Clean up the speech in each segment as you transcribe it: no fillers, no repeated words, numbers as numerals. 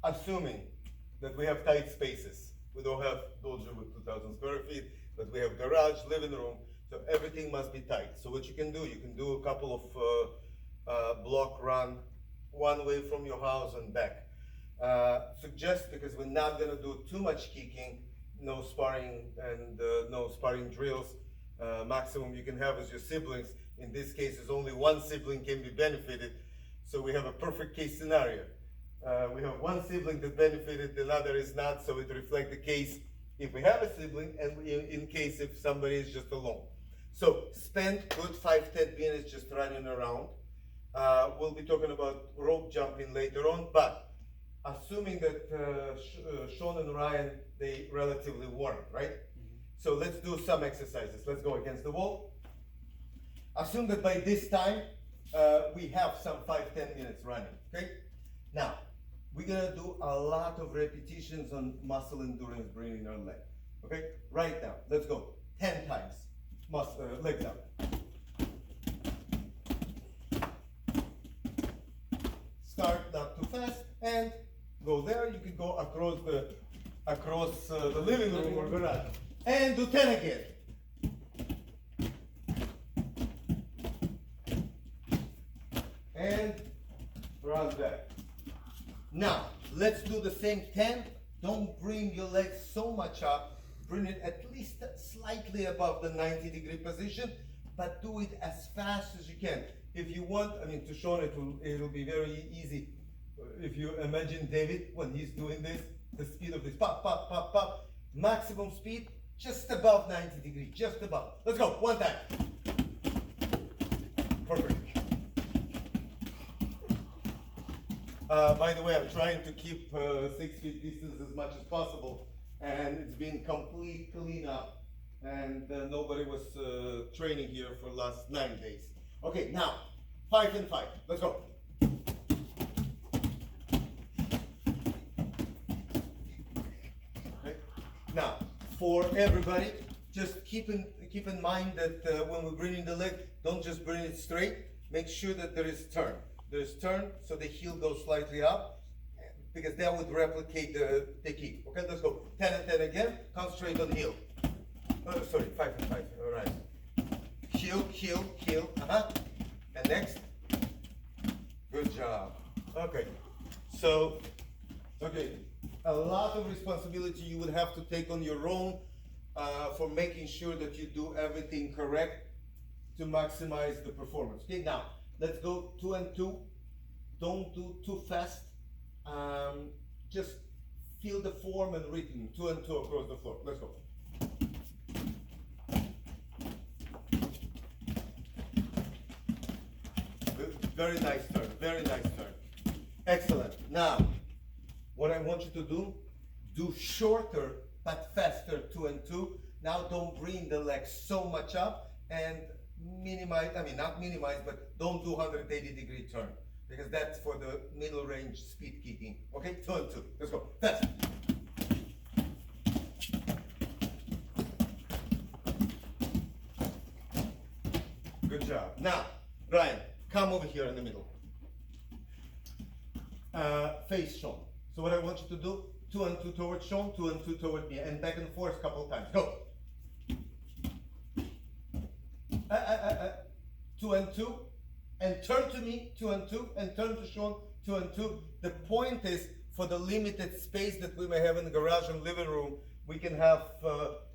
Assuming that we have tight spaces. We don't have dojo with 2,000 square feet, but we have garage, living room, so everything must be tight. So what you can do a couple of block run one way from your house and back. Suggest, because we're not gonna do too much kicking, no sparring and no sparring drills. Maximum you can have is your siblings. In this case, is only one sibling can be benefited. So we have a perfect case scenario. We have one sibling that benefited, the other is not, so it reflects the case if we have a sibling and in case if somebody is just alone. So spend good 5-10 minutes just running around. We'll be talking about rope jumping later on, but assuming that Sean and Ryan, they relatively warm, right? So let's do some exercises. Let's go against the wall. Assume that by this time, we have some 5-10 minutes running, okay? Now, we're gonna do a lot of repetitions on muscle endurance bringing our leg, okay? Right now, let's go 10 times, legs up. Start not too fast and go there. You can go across the living room or garage. And do 10 again. And run back. Now, let's do the same 10. Don't bring your legs so much up. Bring it at least slightly above the 90-degree position, but do it as fast as you can. If you want, I mean, to show it'll be very easy. If you imagine David, when he's doing this, the speed of this, pop, pop, pop, pop, maximum speed, just above 90 degrees, just above. Let's go, one time. Perfect. By the way, I'm trying to keep 6 feet distance as much as possible, and it's been complete cleanup, and nobody was training here for the last 9 days. Okay, now, 5 and 5, let's go. Okay. Now, for everybody, just keep in mind that when we're bringing the leg, don't just bring it straight, make sure that there is turn. There's turn, so the heel goes slightly up, because that would replicate the kick. Okay, let's go. 10 and 10 again, concentrate on heel. Sorry, 5 and 5, all right. Heel, heel, heel, and next. Good job. Okay, so, a lot of responsibility you would have to take on your own for making sure that you do everything correct to maximize the performance. Okay, now, let's go 2 and 2. Don't do too fast. Just feel the form and rhythm. 2 and 2 across the floor. Let's go. Very nice turn, very nice turn. Excellent. Now, what I want you to do shorter but faster 2 and 2. Now don't bring the legs so much up and minimize, not minimize, but don't do 180-degree turn, because that's for the middle range speed kicking. Okay, 2 and 2. Let's go. Fast. Good job. Now, Ryan, come over here in the middle. Face Sean. So what I want you to do, 2 and 2 towards Sean, 2 and 2 toward me, and back and forth a couple of times. Go. 2 and 2, and turn to me, 2 and 2, and turn to Sean, 2 and 2. The point is, for the limited space that we may have in the garage and living room, we can have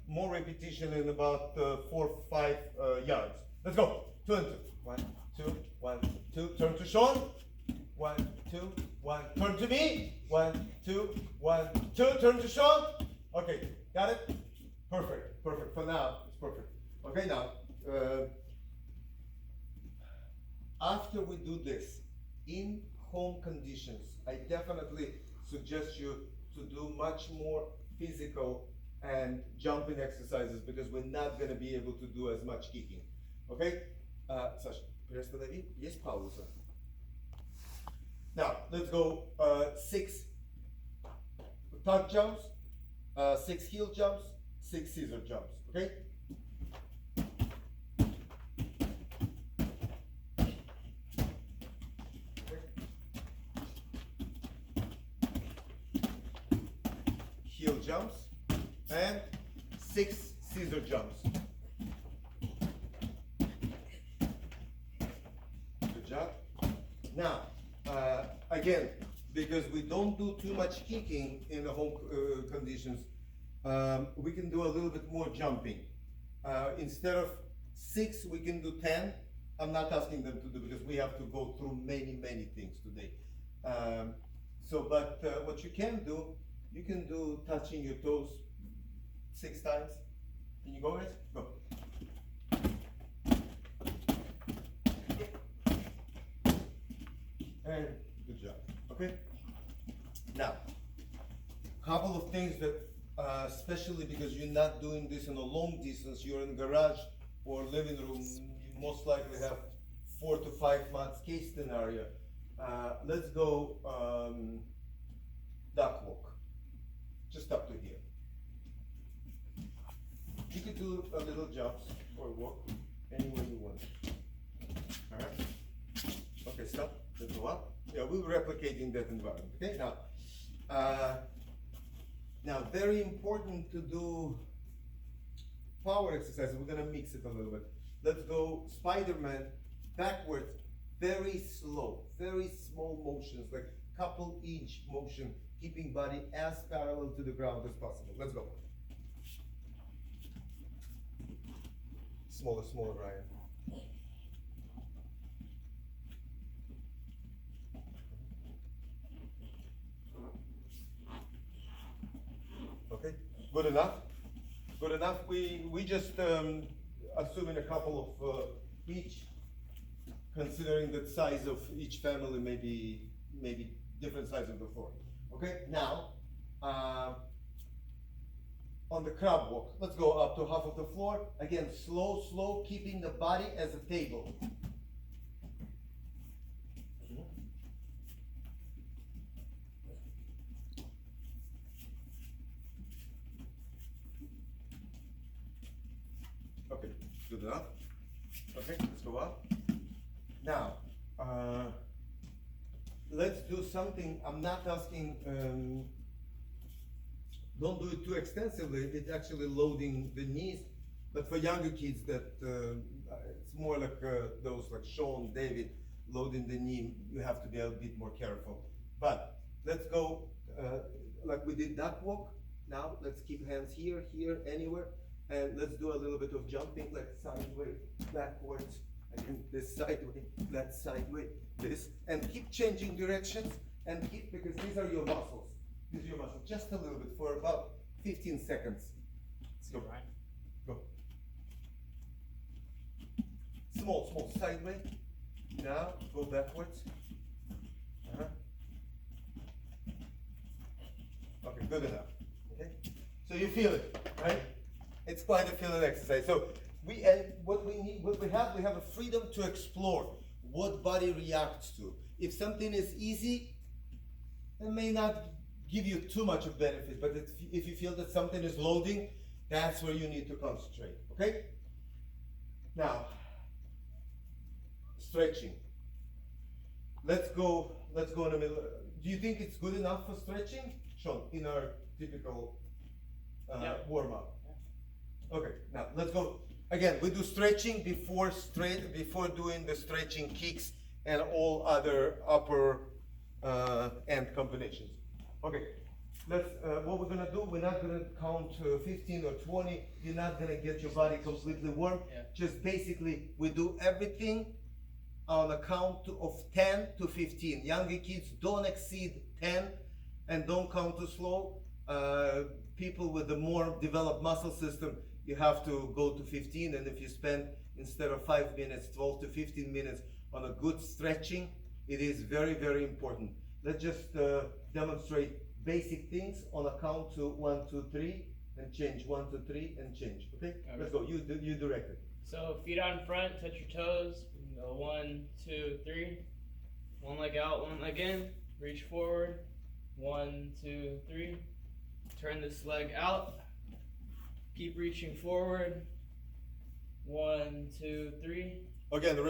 more repetition in about 4 or 5 yards. Let's go. 2 and 2. 1, 2, 1, 2. Turn to Sean. 1, 2, 1. Turn to me. 1, 2, 1, 2. Turn to Sean. Okay, got it? Perfect, perfect. For now, it's perfect. Okay, now, after we do this, in home conditions, I definitely suggest you to do much more physical and jumping exercises, because we're not going to be able to do as much kicking. Okay? Саша, приостанови. Есть пауза. Now, let's go 6 tuck jumps, 6 heel jumps, 6 scissor jumps. Okay? jumps and 6 scissor jumps. Good job. Now, again, because we don't do too much kicking in the home conditions, we can do a little bit more jumping. Instead of 6, we can do 10. I'm not asking them to do because we have to go through many things today. But what you can do touching your toes 6 times. Can you go, guys? Go. And good job. Okay. Now, couple of things that, especially because you're not doing this in a long distance, you're in garage or living room, you most likely have 4 to 5 months case scenario. Let's go duck walk, just up to here. You could do a little jumps or walk any way you want. All right. Okay, stop. Let's go up. Yeah, we're replicating that environment. Okay, now very important to do power exercise. We're gonna mix it a little bit. Let's go Spider-Man backwards, very slow, very small motions, like couple inch motion, keeping body as parallel to the ground as possible. Let's go. Smaller, Ryan. Okay, good enough. Good enough. We just assuming a couple of each, considering the size of each family, maybe different size of the floor. Okay, now on the crab walk, let's go up to half of the floor. Again, slow, keeping the body as a table. Okay, good enough. Okay, let's go up. Now, let's do something. I'm not asking, don't do it too extensively. It's actually loading the knees. But for younger kids, it's more like those like Sean, David, loading the knee. You have to be a bit more careful. But let's go like we did duck walk. Now let's keep hands here, anywhere. And let's do a little bit of jumping, like sideways, backwards, and this sideways, that sideways, this, and keep changing directions, and keep, because these are your muscles. These are your muscles, just a little bit for about 15 seconds. Let's go. Right. Go. Small, sideways. Now, go backwards. Okay, good enough. Okay, so you feel it, right? It's quite a feeling exercise. So we have a freedom to explore what body reacts to. If something is easy, it may not give you too much of benefit, but if you feel that something is loading, that's where you need to concentrate, okay? Now, stretching. Let's go in the middle. Do you think it's good enough for stretching? Sean, in our typical warm-up. Okay, now let's go. Again, we do stretching before doing the stretching kicks and all other upper end combinations. Okay, what we're gonna do, we're not gonna count 15 or 20. You're not gonna get your body completely warm. Yeah. Just basically, we do everything on a count of 10 to 15. Younger kids don't exceed 10 and don't count too slow. People with the more developed muscle system, you have to go to 15, and if you spend, instead of 5 minutes, 12 to 15 minutes on a good stretching, it is very important. Let's just demonstrate basic things on a count to 1, 2, 3, and change. 1, 2, 3, and change. Okay? Let's go. You direct it. So feet on front, touch your toes. We can go 1, 2, 3. One leg out, one leg in. Reach forward. 1, 2, 3. Turn this leg out. Keep reaching forward. 1, 2, 3. Again,